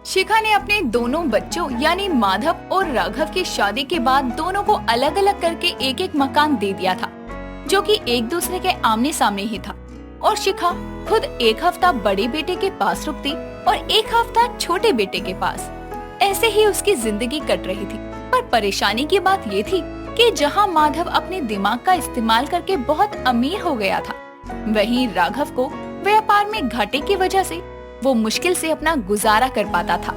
शिखा ने अपने दोनों बच्चों यानी माधव और राघव की शादी के बाद दोनों को अलग अलग करके एक एक मकान दे दिया था, जो कि एक दूसरे के आमने सामने ही था। और शिखा खुद एक हफ्ता बड़े बेटे के पास रुकती और एक हफ्ता छोटे बेटे के पास। ऐसे ही उसकी जिंदगी कट रही थी। पर परेशानी की बात ये थी कि जहाँ माधव अपने दिमाग का इस्तेमाल करके बहुत अमीर हो गया था, वहीं राघव को व्यापार में घाटे की वजह से वो मुश्किल से अपना गुजारा कर पाता था।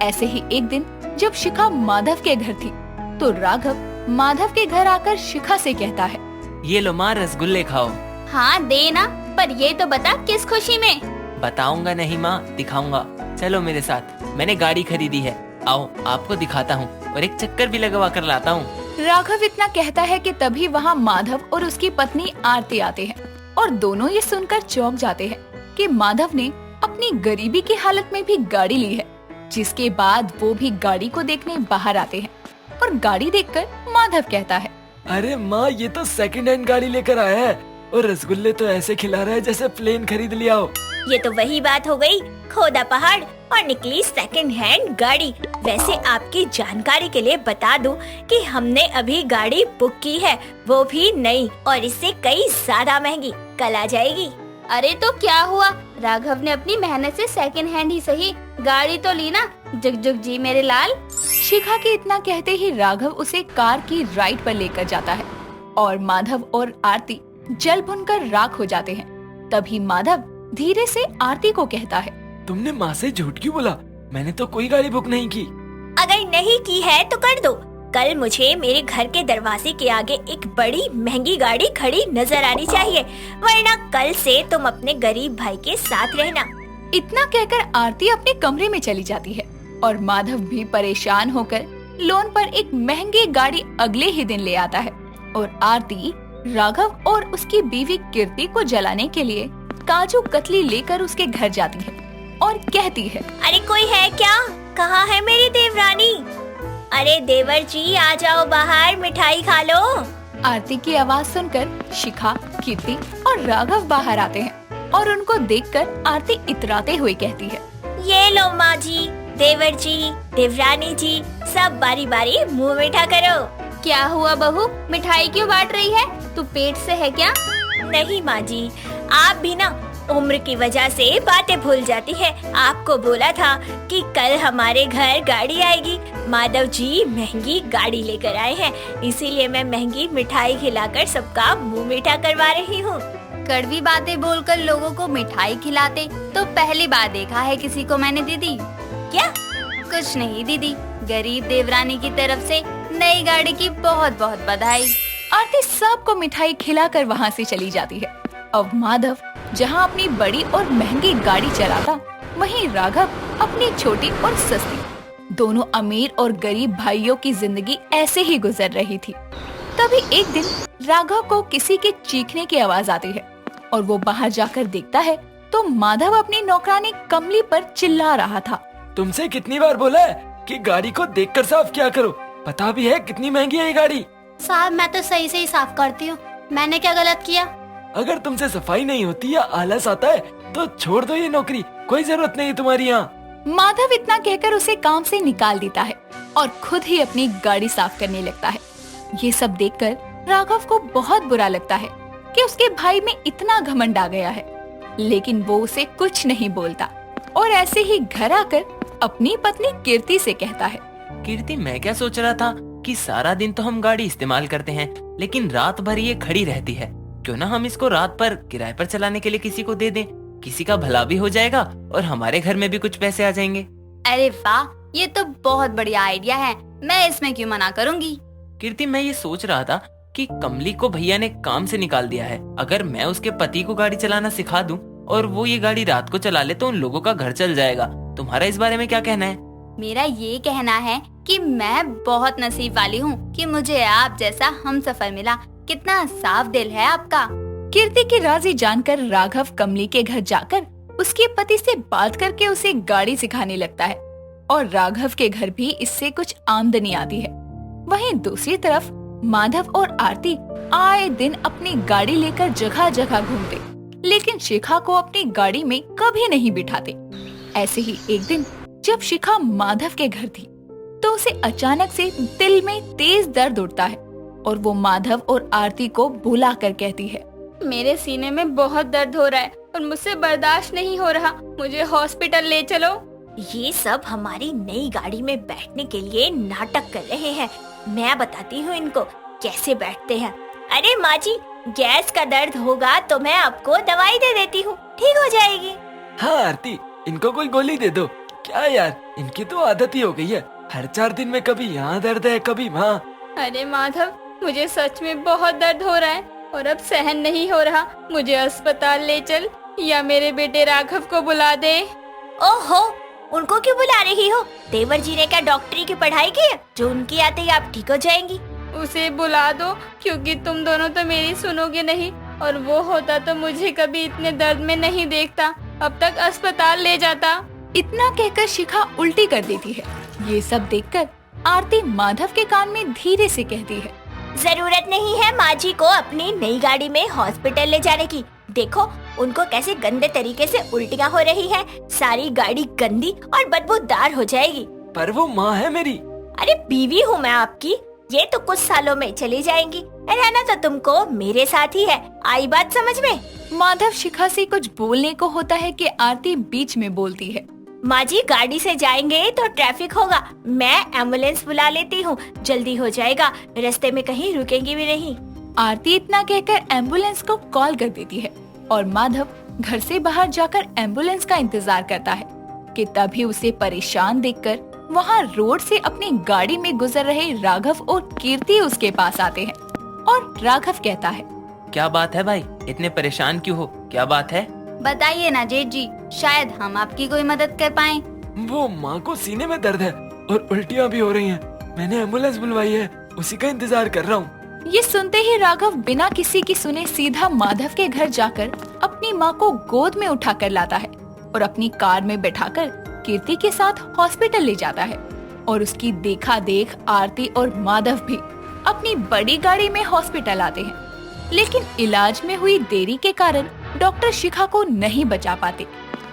ऐसे ही एक दिन जब शिखा माधव के घर थी, तो राघव माधव के घर आकर शिखा से कहता है, ये लो माँ, रसगुल्ले खाओ। हाँ दे ना, पर ये तो बता किस खुशी में। बताऊंगा नहीं माँ, दिखाऊंगा। चलो मेरे साथ, मैंने गाड़ी खरीदी है। आओ आपको दिखाता हूँ और एक चक्कर भी लगवा कर लाता हूँ। राघव इतना कहता है कि तभी वहाँ माधव और उसकी पत्नी आरती आते हैं और दोनों ये सुनकर चौंक जाते हैं कि माधव ने अपनी गरीबी की हालत में भी गाड़ी ली है। जिसके बाद वो भी गाड़ी को देखने बाहर आते हैं और गाड़ी देखकर माधव कहता है, अरे माँ, ये तो सेकंड हैंड गाड़ी लेकर आया है और रसगुल्ले तो ऐसे खिला रहा है जैसे प्लेन खरीद लिया हो। ये तो वही बात हो गई, खोदा पहाड़ और निकली सेकंड हैंड गाड़ी। वैसे आपकी जानकारी के लिए बता दूं कि हमने अभी गाड़ी बुक की है, वो भी नई और इससे कई ज्यादा महंगी, कल आ जाएगी। अरे तो क्या हुआ, राघव ने अपनी मेहनत से सेकंड हैंड ही सही गाड़ी तो ली ना, जुग जुग जी मेरे लाल। शिखा के इतना कहते ही राघव उसे कार की राइड पर लेकर जाता है और माधव और आरती जल भुनकर राख हो जाते हैं। तभी माधव धीरे से आरती को कहता है, तुमने माँ से झूठ क्यों बोला? मैंने तो कोई गाड़ी बुक नहीं की। अगर नहीं की है तो कर दो। कल मुझे मेरे घर के दरवाजे के आगे एक बड़ी महंगी गाड़ी खड़ी नजर आनी चाहिए, वरना कल से तुम अपने गरीब भाई के साथ रहना। इतना कहकर आरती अपने कमरे में चली जाती है और माधव भी परेशान होकर लोन पर एक महंगी गाड़ी अगले ही दिन ले आता है। और आरती राघव और उसकी बीवी कीर्ति को जलाने के लिए काजू कतली लेकर उसके घर जाती है और कहती है, अरे कोई है क्या? कहाँ है मेरी देवरानी? अरे देवर जी आ जाओ बाहर, मिठाई खा लो। आरती की आवाज सुनकर शिखा, कीर्ति और राघव बाहर आते हैं और उनको देखकर आरती इतराते हुए कहती है, ये लो माँ जी, देवर जी, देवरानी जी, सब बारी बारी मुँह मीठा करो। क्या हुआ बहू, मिठाई क्यों बांट रही है? तू पेट से है क्या? नहीं माँ जी, आप भी ना उम्र की वजह से बातें भूल जाती है। आपको बोला था कि कल हमारे घर गाड़ी आएगी। माधव जी महंगी गाड़ी लेकर आए हैं, इसीलिए मैं महंगी मिठाई खिलाकर सबका मुंह मीठा करवा रही हूँ। कड़वी बातें बोलकर लोगों को मिठाई खिलाते तो पहली बार देखा है किसी को मैंने दीदी। क्या? कुछ नहीं दीदी, गरीब देवरानी की तरफ से नई गाड़ी की बहुत बहुत बधाई। आरती सबको मिठाई खिलाकर वहाँ से चली जाती है। अब माधव जहाँ अपनी बड़ी और महंगी गाड़ी चलाता, वहीं राघव अपनी छोटी और सस्ती। दोनों अमीर और गरीब भाइयों की जिंदगी ऐसे ही गुजर रही थी। तभी एक दिन राघव को किसी के चीखने की आवाज आती है और वो बाहर जाकर देखता है तो माधव अपनी नौकरानी कमली पर चिल्ला रहा था। तुमसे कितनी बार बोला है कि गाड़ी को देखकर साफ किया करो? पता भी है कितनी महंगी है ये गाड़ी। साहब मैं तो सही से ही साफ करती हूँ, मैंने क्या गलत किया? अगर तुमसे सफाई नहीं होती या आलस आता है तो छोड़ दो ये नौकरी, कोई जरूरत नहीं तुम्हारी यहाँ। माधव इतना कहकर उसे काम से निकाल देता है और खुद ही अपनी गाड़ी साफ करने लगता है। ये सब देखकर राघव को बहुत बुरा लगता है कि उसके भाई में इतना घमंड आ गया है, लेकिन वो उसे कुछ नहीं बोलता और ऐसे ही घर आकर अपनी पत्नी कीर्ति से कहता है, कीर्ति, मैं क्या सोच रहा था कि सारा दिन तो हम गाड़ी इस्तेमाल करते हैं, लेकिन रात भर ये खड़ी रहती है। क्यों ना हम इसको रात पर किराए पर चलाने के लिए किसी को दे दें, किसी का भला भी हो जाएगा और हमारे घर में भी कुछ पैसे आ जाएंगे। अरे वाह, ये तो बहुत बढ़िया आइडिया है, मैं इसमें क्यों मना करूँगी। कीर्ति, मैं ये सोच रहा था कि कमली को भैया ने काम से निकाल दिया है। अगर मैं उसके पति को गाड़ी चलाना सिखा दूं और वो ये गाड़ी रात को चला ले तो उन लोगों का घर चल जाएगा। तुम्हारा इस बारे में क्या कहना है? मेरा ये कहना है कि मैं बहुत नसीब वाली हूँ कि मुझे आप जैसा हमसफर मिला। कितना साफ दिल है आपका। कीर्ति की राजी जानकर राघव कमली के घर जाकर उसके पति से बात करके उसे गाड़ी सिखाने लगता है और राघव के घर भी इससे कुछ आमदनी आती है। वहीं दूसरी तरफ माधव और आरती आए दिन अपनी गाड़ी लेकर जगह जगह घूमते, लेकिन शिखा को अपनी गाड़ी में कभी नहीं बिठाते। ऐसे ही एक दिन जब शिखा माधव के घर थी तो उसे अचानक से दिल में तेज दर्द उठता है और वो माधव और आरती को बुला कर कहती है, मेरे सीने में बहुत दर्द हो रहा है और मुझसे बर्दाश्त नहीं हो रहा, मुझे हॉस्पिटल ले चलो। ये सब हमारी नई गाड़ी में बैठने के लिए नाटक कर रहे हैं। मैं बताती हूँ इनको कैसे बैठते हैं। अरे माँ जी, गैस का दर्द होगा तो मैं आपको दवाई दे देती हूँ, ठीक हो जाएगी। हाँ आरती, इनको कोई गोली दे दो। क्या यार, इनकी तो आदत ही हो गई है, हर 4 दिन में कभी यहाँ दर्द है कभी वहाँ। अरे माधव, मुझे सच में बहुत दर्द हो रहा है और अब सहन नहीं हो रहा, मुझे अस्पताल ले चल या मेरे बेटे राघव को बुला दे। ओहो, उनको क्यों बुला रही हो? देवर जी ने क्या डॉक्टरी की पढ़ाई की है जो उनकी आते ही आप ठीक हो जाएंगी? उसे बुला दो, क्योंकि तुम दोनों तो मेरी सुनोगे नहीं, और वो होता तो मुझे कभी इतने दर्द में नहीं देखता, अब तक अस्पताल ले जाता। इतना कहकर शिखा उल्टी कर देती है। ये सब देखकर आरती माधव के कान में धीरे से कहती है, जरूरत नहीं है माँ जी को अपनी नई गाड़ी में हॉस्पिटल ले जाने की। देखो उनको कैसे गंदे तरीके से उल्टियाँ हो रही है, सारी गाड़ी गंदी और बदबूदार हो जाएगी। पर वो माँ है मेरी। अरे बीवी हूँ मैं आपकी, ये तो कुछ सालों में चली जाएंगी, रहना तो तुमको मेरे साथ ही है, आई बात समझ में? माधव शिखा से कुछ बोलने को होता है कि आरती बीच में बोलती है, माँ जी गाड़ी से जाएंगे तो ट्रैफिक होगा, मैं एम्बुलेंस बुला लेती हूँ, जल्दी हो जाएगा, रास्ते में कहीं रुकेंगी भी नहीं। आरती इतना कहकर एम्बुलेंस को कॉल कर देती है और माधव घर से बाहर जाकर एम्बुलेंस का इंतजार करता है कि तभी उसे परेशान देखकर वहाँ रोड से अपनी गाड़ी में गुजर रहे राघव और कीर्ति उसके पास आते हैं और राघव कहता है, क्या बात है भाई, इतने परेशान क्यों हो, क्या बात है? बताइए ना जेठ जी, शायद हम आपकी कोई मदद कर पाएं। वो माँ को सीने में दर्द है और उल्टियाँ भी हो रही हैं। मैंने एम्बुलेंस बुलवाई है, उसी का इंतजार कर रहा हूँ। ये सुनते ही राघव बिना किसी की सुने सीधा माधव के घर जाकर अपनी माँ को गोद में उठाकर लाता है और अपनी कार में बैठाकर कीर्ति के साथ हॉस्पिटल ले जाता है। और उसकी देखा देख आरती और माधव भी अपनी बड़ी गाड़ी में हॉस्पिटल आते हैं, लेकिन इलाज में हुई देरी के कारण डॉक्टर शिखा को नहीं बचा पाते,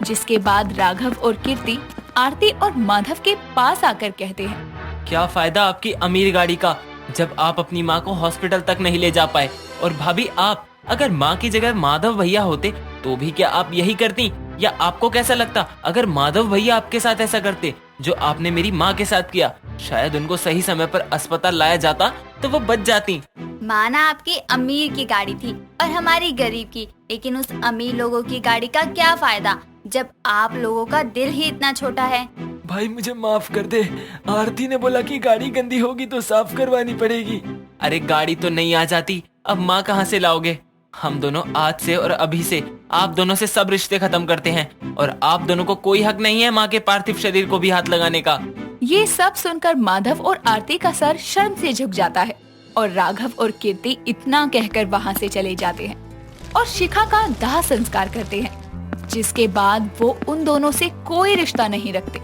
जिसके बाद राघव और कीर्ति आरती और माधव के पास आकर कहते हैं, क्या फायदा आपकी अमीर गाड़ी का जब आप अपनी माँ को हॉस्पिटल तक नहीं ले जा पाए। और भाभी, आप अगर माँ की जगह माधव भैया होते तो भी क्या आप यही करती, या आपको कैसा लगता अगर माधव भैया आपके साथ ऐसा करते जो आपने मेरी माँ के साथ किया? शायद उनको सही समय पर अस्पताल लाया जाता तो वो बच जाती। माना आपकी अमीर की गाड़ी थी और हमारी गरीब की, लेकिन उस अमीर लोगों की गाड़ी का क्या फायदा जब आप लोगों का दिल ही इतना छोटा है। भाई मुझे माफ कर दे, आरती ने बोला कि गाड़ी गंदी होगी तो साफ करवानी पड़ेगी। अरे गाड़ी तो नहीं आ जाती, अब माँ कहाँ से लाओगे? हम दोनों आज से और अभी से आप दोनों से सब रिश्ते खत्म करते हैं और आप दोनों को कोई हक नहीं है माँ के पार्थिव शरीर को भी हाथ लगाने का। ये सब सुनकर माधव और आरती का सर शर्म से झुक जाता है और राघव और कीर्ति इतना कहकर वहाँ से चले जाते हैं और शिखा का दाह संस्कार करते हैं, जिसके बाद वो उन दोनों से कोई रिश्ता नहीं रखते।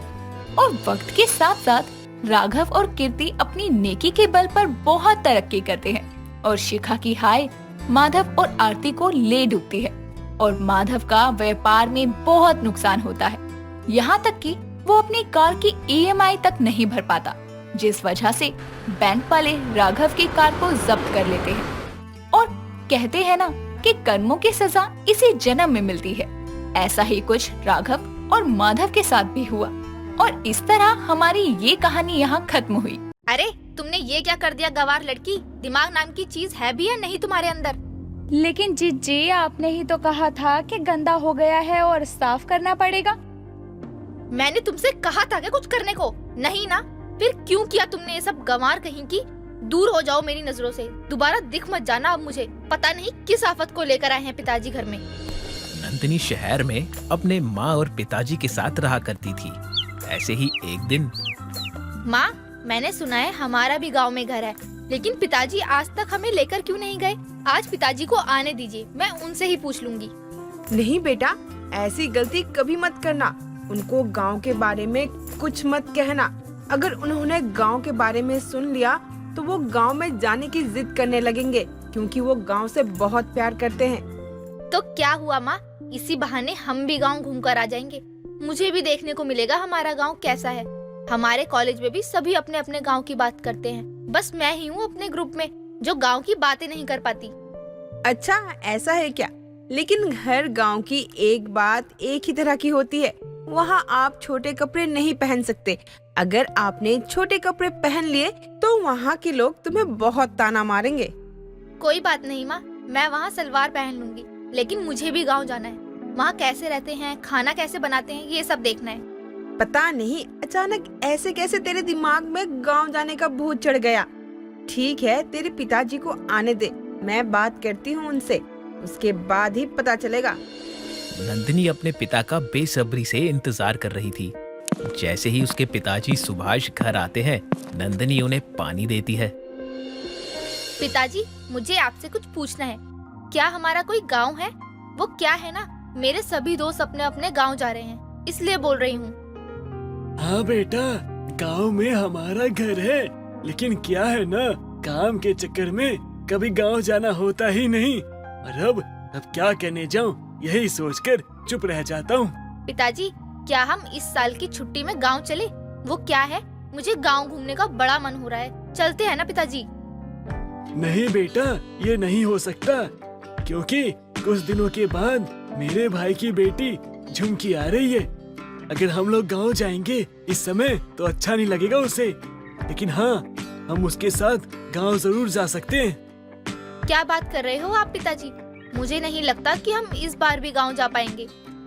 और वक्त के साथ साथ राघव और कीर्ति अपनी नेकी के बल पर बहुत तरक्की करते हैं और शिखा की हाय माधव और आरती को ले डूबती है और माधव का व्यापार में बहुत नुकसान होता है, यहाँ तक कि वो अपनी कार की EMI तक नहीं भर पाता, जिस वजह से बैंक वाले राघव की कार को जब्त कर लेते हैं और कहते हैं ना कि कर्मों की सजा इसी जन्म में मिलती है। ऐसा ही कुछ राघव और माधव के साथ भी हुआ और इस तरह हमारी ये कहानी यहाँ खत्म हुई। अरे तुमने ये क्या कर दिया गवार लड़की, दिमाग नाम की चीज है भी या नहीं तुम्हारे अंदर? लेकिन जीजी आपने ही तो कहा था कि गंदा हो गया है और साफ करना पड़ेगा। मैंने तुमसे कहा था क्या कुछ करने को? नहीं ना, फिर क्यों किया तुमने ये सब गंवार कहीं की? दूर हो जाओ मेरी नजरों से, दोबारा दिख मत जाना अब मुझे। पता नहीं किस आफत को लेकर आए हैं पिताजी घर में। नंदिनी शहर में अपने माँ और पिताजी के साथ रहा करती थी। ऐसे ही एक दिन, माँ मैंने सुना है हमारा भी गांव में घर है, लेकिन पिताजी आज तक हमें लेकर क्यों नहीं गए? आज पिताजी को आने दीजिए, मैं उनसे ही पूछ लूंगी। नहीं बेटा, ऐसी गलती कभी मत करना। उनको गांव के बारे में कुछ मत कहना। अगर उन्होंने गांव के बारे में सुन लिया तो वो गांव में जाने की जिद करने लगेंगे, क्योंकि वो गांव से बहुत प्यार करते हैं। तो क्या हुआ माँ, इसी बहाने हम भी गांव घूमकर आ जाएंगे। मुझे भी देखने को मिलेगा हमारा गांव कैसा है। हमारे कॉलेज में भी सभी अपने अपने गांव की बात करते हैं, बस मैं ही हूँ अपने ग्रुप में जो गांव की बातें नहीं कर पाती। अच्छा, ऐसा है क्या? लेकिन हर गांव की एक बात एक ही तरह की होती है। वहाँ आप छोटे कपड़े नहीं पहन सकते। अगर आपने छोटे कपड़े पहन लिए तो वहाँ के लोग तुम्हें बहुत ताना मारेंगे। कोई बात नहीं माँ, मैं वहाँ सलवार पहन लूंगी, लेकिन मुझे भी गांव जाना है। वहाँ कैसे रहते हैं, खाना कैसे बनाते हैं, ये सब देखना है। पता नहीं अचानक ऐसे कैसे तेरे दिमाग में गांव जाने का भूत चढ़ गया। ठीक है, तेरे पिताजी को आने दे, मैं बात करती हूँ उनसे, उसके बाद ही पता चलेगा। नंदिनी अपने पिता का बेसब्री से इंतजार कर रही थी। जैसे ही उसके पिताजी सुभाष घर आते हैं, नंदिनी उन्हें पानी देती है। पिताजी, मुझे आपसे कुछ पूछना है। क्या हमारा कोई गांव है? वो क्या है ना, मेरे सभी दोस्त अपने अपने गांव जा रहे हैं, इसलिए बोल रही हूँ। हाँ बेटा, गांव में हमारा घर है, लेकिन क्या है ना, काम के चक्कर में कभी गांव जाना होता ही नहीं। और अब क्या कहने जाऊँ, यही सोचकर चुप रह जाता हूँ। पिताजी, क्या हम इस साल की छुट्टी में गांव चले? वो क्या है, मुझे गांव घूमने का बड़ा मन हो रहा है। चलते हैं ना पिताजी? नहीं बेटा, ये नहीं हो सकता, क्योंकि कुछ दिनों के बाद मेरे भाई की बेटी झुमकी आ रही है। अगर हम लोग गांव जाएंगे इस समय तो अच्छा नहीं लगेगा उसे, लेकिन हाँ, हम उसके साथ गांव जरूर जा सकते हैं। क्या बात कर रहे हो आप पिताजी? मुझे नहीं लगता कि हम इस बार भी गांव जा पाएंगे।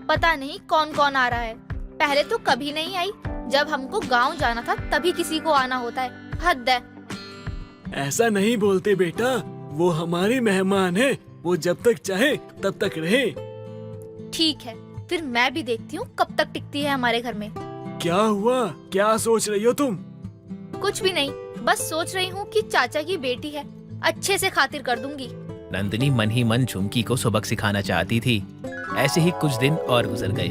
पता नहीं कौन कौन आ रहा है। पहले तो कभी नहीं आई, जब हमको गांव जाना था तभी किसी को आना होता है। हद है। ऐसा नहीं बोलते बेटा, वो हमारे मेहमान है, वो जब तक चाहे तब तक रहे। ठीक है, फिर मैं भी देखती हूँ कब तक टिकती है हमारे घर में। क्या हुआ, क्या सोच रही हो तुम? कुछ भी नहीं, बस सोच रही हूँ कि चाचा की बेटी है, अच्छे से खातिर कर दूंगी। नंदिनी मन ही मन झुमकी को सबक सिखाना चाहती थी। ऐसे ही कुछ दिन और गुजर गए।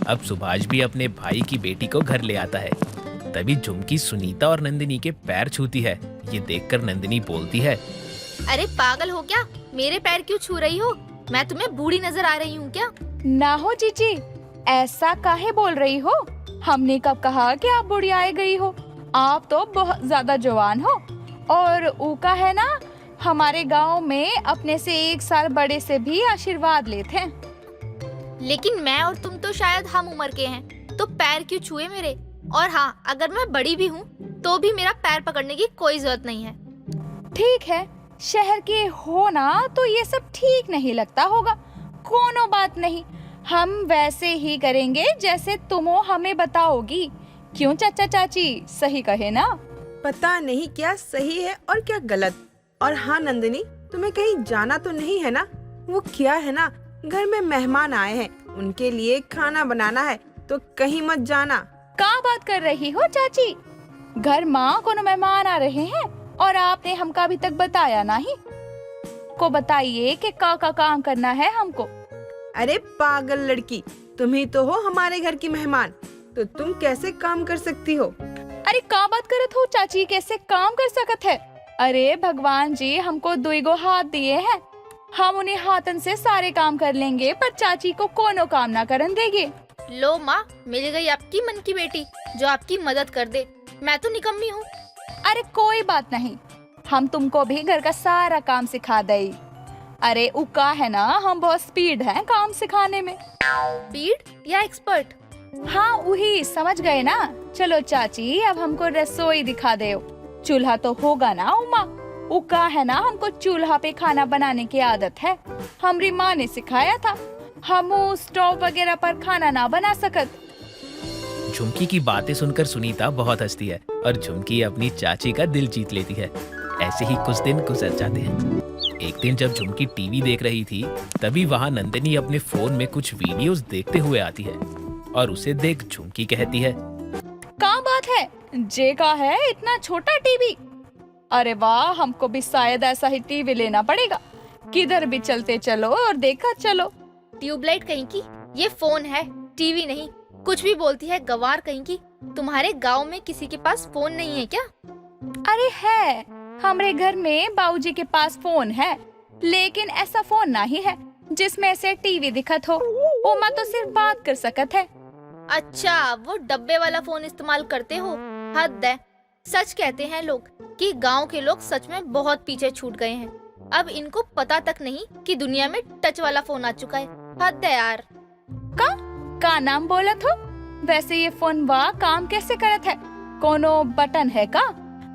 अब सुभाष भी अपने भाई की बेटी को घर ले आता है। तभी झुमकी सुनीता और नंदिनी के पैर छूती है। ये देखकर नंदिनी बोलती है, अरे पागल हो क्या, मेरे पैर क्यों छू रही हो? मैं तुम्हें बूढ़ी नजर आ रही हूँ क्या? ना हो जीजी, ऐसा काहे बोल रही हो? हमने कब कहा कि आप बुढ़ियाए गई हो? आप तो बहुत ज्यादा जवान हो। और ऊका है ना, हमारे गांव में अपने से 1 साल बड़े से भी आशीर्वाद लेते हैं। लेकिन मैं और तुम तो शायद हम उम्र के हैं, तो पैर क्यों छुए मेरे? और हाँ, अगर मैं बड़ी भी हूँ तो भी मेरा पैर पकड़ने की कोई जरूरत नहीं है। ठीक है, शहर के हो ना तो ये सब ठीक नहीं लगता होगा। कोनो बात नहीं, हम वैसे ही करेंगे जैसे तुम हमें बताओगी। क्यों चाचा चाची, सही कहे ना? पता नहीं क्या सही है और क्या गलत। और हाँ नंदिनी, तुम्हें कहीं जाना तो नहीं है ना? वो क्या है ना, घर में मेहमान आए हैं, उनके लिए खाना बनाना है, तो कहीं मत जाना। क्या बात कर रही हो चाची? घर माँ को मेहमान आ रहे हैं और आपने हमको अभी तक बताया नहीं। को बताइए कि का काम करना है हमको। अरे पागल लड़की, तुम ही तो हो हमारे घर की मेहमान, तो तुम कैसे काम कर सकती हो? अरे का बात करत हो चाची, कैसे काम कर सकत है? अरे भगवान जी हमको 2 हाथ दिए हैं, हम उन्हें हाथन से सारे काम कर लेंगे, पर चाची को कोनो काम ना करन देंगे। लो माँ, मिल गई आपकी मन की बेटी जो आपकी मदद कर दे। मैं तो निकम्मी हूँ। अरे कोई बात नहीं, हम तुमको भी घर का सारा काम सिखा दे। अरे उका है ना, हम बहुत स्पीड हैं काम सिखाने में। स्पीड या एक्सपर्ट? हाँ वही, समझ गए ना। चलो चाची, अब हमको रसोई दिखा दे। चूल्हा तो होगा ना उमा? उका है ना, हमको चूल्हा पे खाना बनाने की आदत है, हमारी माँ ने सिखाया था। हम स्टोव वगैरह पर खाना ना बना सकत। झुमकी की बातें सुनकर सुनीता बहुत हंसती है और झुमकी अपनी चाची का दिल जीत लेती है। ऐसे ही कुछ दिन गुजर जाते हैं। एक दिन जब झुमकी टीवी देख रही थी, तभी वहाँ नंदिनी अपने फोन में कुछ वीडियोस देखते हुए आती है और उसे देख झुमकी कहती है, क्या बात है, जे का है इतना छोटा टीवी? अरे वाह, हमको भी शायद ऐसा ही टीवी लेना पड़ेगा। किधर भी चलते चलो और देखा चलो। ट्यूबलाइट कहीं की, ये फोन है, टीवी नहीं। कुछ भी बोलती है गवार कहीं की। तुम्हारे गांव में किसी के पास फोन नहीं है क्या? अरे है, हमारे घर में बाबूजी के पास फोन है, लेकिन ऐसा फोन नहीं है जिसमें से टीवी दिखत हो। उमा तो सिर्फ बात कर सकत है। अच्छा, वो डब्बे वाला फोन इस्तेमाल करते हो? हद है। सच कहते हैं लोग कि गांव के लोग सच में बहुत पीछे छूट गए हैं। अब इनको पता तक नहीं कि दुनिया में टच वाला फोन आ चुका है। हद है यार। का नाम बोला तो? वैसे ये फोन वा काम कैसे करत है? कोनो बटन है का?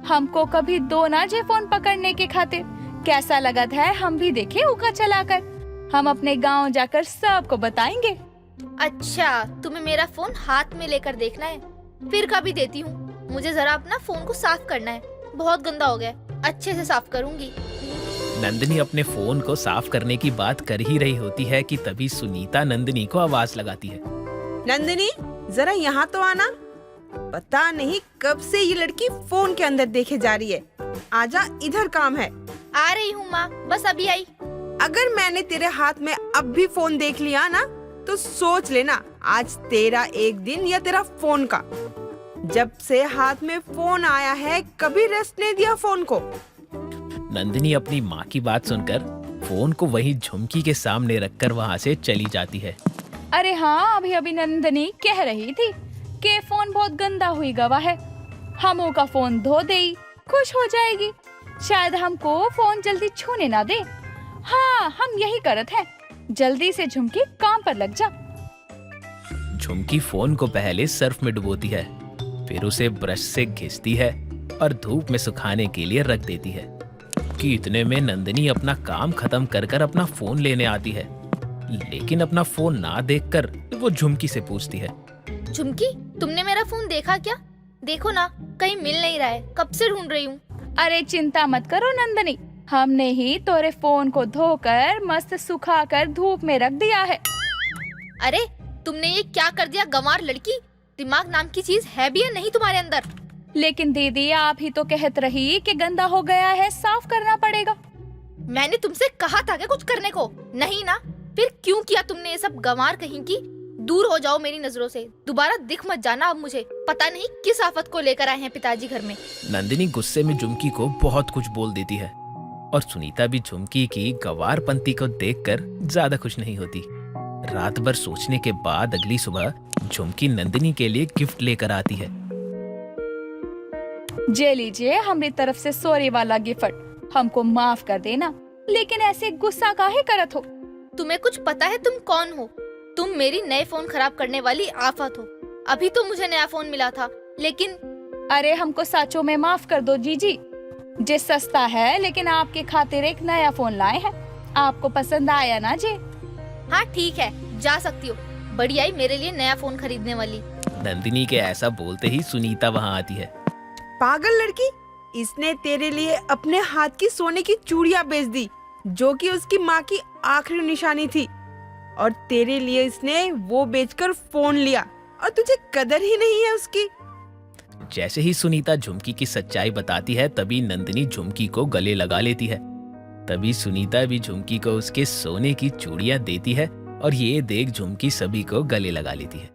हमको कभी दो ना जे फोन पकड़ने के खातिर। कैसा लगत है हम भी देखे उका चलाकर। हम अपने गांव जाकर सबको बताएंगे। अच्छा, तुम्हें मेरा फोन हाथ में लेकर देखना है? फिर कभी देती हूँ। मुझे जरा अपना फोन को साफ करना है, बहुत गंदा हो गया है। अच्छे से साफ करूंगी। नंदिनी अपने फोन को साफ करने की बात कर ही रही होती है कि तभी सुनीता नंदिनी को आवाज लगाती है। नंदिनी, जरा यहाँ तो आना। पता नहीं कब से ये लड़की फोन के अंदर देखे जा रही है। आजा, इधर काम है। आ रही हूँ माँ, बस अभी आई। अगर मैंने तेरे हाथ में अब भी फोन देख लिया ना, तो सोच लेना आज तेरा एक दिन या तेरा फोन का। जब से हाथ में फोन आया है कभी रेस्ट नहीं दिया फोन को। नंदिनी अपनी माँ की बात सुनकर फोन को वहीं झुमकी के सामने रखकर वहाँ से चली जाती है। अरे हाँ, अभी अभी नंदनी कह रही थी कि फोन बहुत गंदा हुई गवा है। हमों का फोन धो दे, खुश हो जाएगी। शायद हमको फोन जल्दी छूने ना दे। हाँ, हम यही करत हैं। जल्दी से झुमकी काम पर लग जा। झुमकी फोन को पहले सर्फ में डुबोती है, फिर उसे ब्रश से घिसती है और धूप में सुखाने के लिए रख देती है कि इतने में नंदिनी अपना काम खत्म कर कर अपना फोन लेने आती है। लेकिन अपना फोन ना देखकर वो झुमकी से पूछती है, झुमकी, तुमने मेरा फोन देखा क्या? देखो ना, कहीं मिल नहीं रहा है। कब से ढूंढ रही हूँ। अरे चिंता मत करो नंदनी, हमने ही तोरे फोन को धोकर मस्त सुखाकर धूप में रख दिया है। अरे तुमने ये क्या कर दिया गंवार लड़की? दिमाग नाम की चीज है भी या नहीं तुम्हारे अंदर? लेकिन दीदी, आप ही तो कहत रही कि गंदा हो गया है, साफ करना पड़ेगा। मैंने तुमसे कहा था क्या कुछ करने को? नहीं ना? फिर क्यों किया तुमने ये सब गंवार कहीं की? दूर हो जाओ मेरी नजरों से। दोबारा दिख मत जाना अब मुझे। पता नहीं किस आफत को लेकर आए हैं पिताजी घर में। नंदिनी गुस्से में झुमकी को बहुत कुछ बोल देती है और सुनीता भी झुमकी की गंवारपंती को देखकर ज्यादा खुश नहीं होती। रात भर सोचने के बाद अगली सुबह झुमकी नंदिनी के लिए गिफ्ट लेकर आती है। जे लीजिए हमारी तरफ से सॉरी वाला गिफ्ट। हमको माफ कर देना, लेकिन ऐसे गुस्सा काहे करत हो? तुम्हें कुछ पता है तुम कौन हो? तुम मेरी नए फोन खराब करने वाली आफत हो। अभी तो मुझे नया फोन मिला था, लेकिन अरे हमको साचो में माफ कर दो जीजी। जे सस्ता है, लेकिन आपके खातिर एक नया फोन लाए हैं। आपको पसंद आया ना जे? हाँ ठीक है, जा सकती हो। बढ़िया ही मेरे लिए नया फोन खरीदने वाली। नंदिनी के ऐसा बोलते ही सुनीता वहाँ आती है। पागल लड़की, इसने तेरे लिए अपने हाथ की सोने की चूड़ियां बेच दी, जो कि उसकी माँ की आखिरी निशानी थी। और तेरे लिए इसने वो बेचकर फोन लिया, और तुझे कदर ही नहीं है उसकी। जैसे ही सुनीता झुमकी की सच्चाई बताती है, तभी नंदिनी झुमकी को गले लगा लेती है। तभी सुनीता भी झुमकी को उसके सोने की चूड़ियां देती है और ये देख झुमकी सभी को गले लगा लेती है।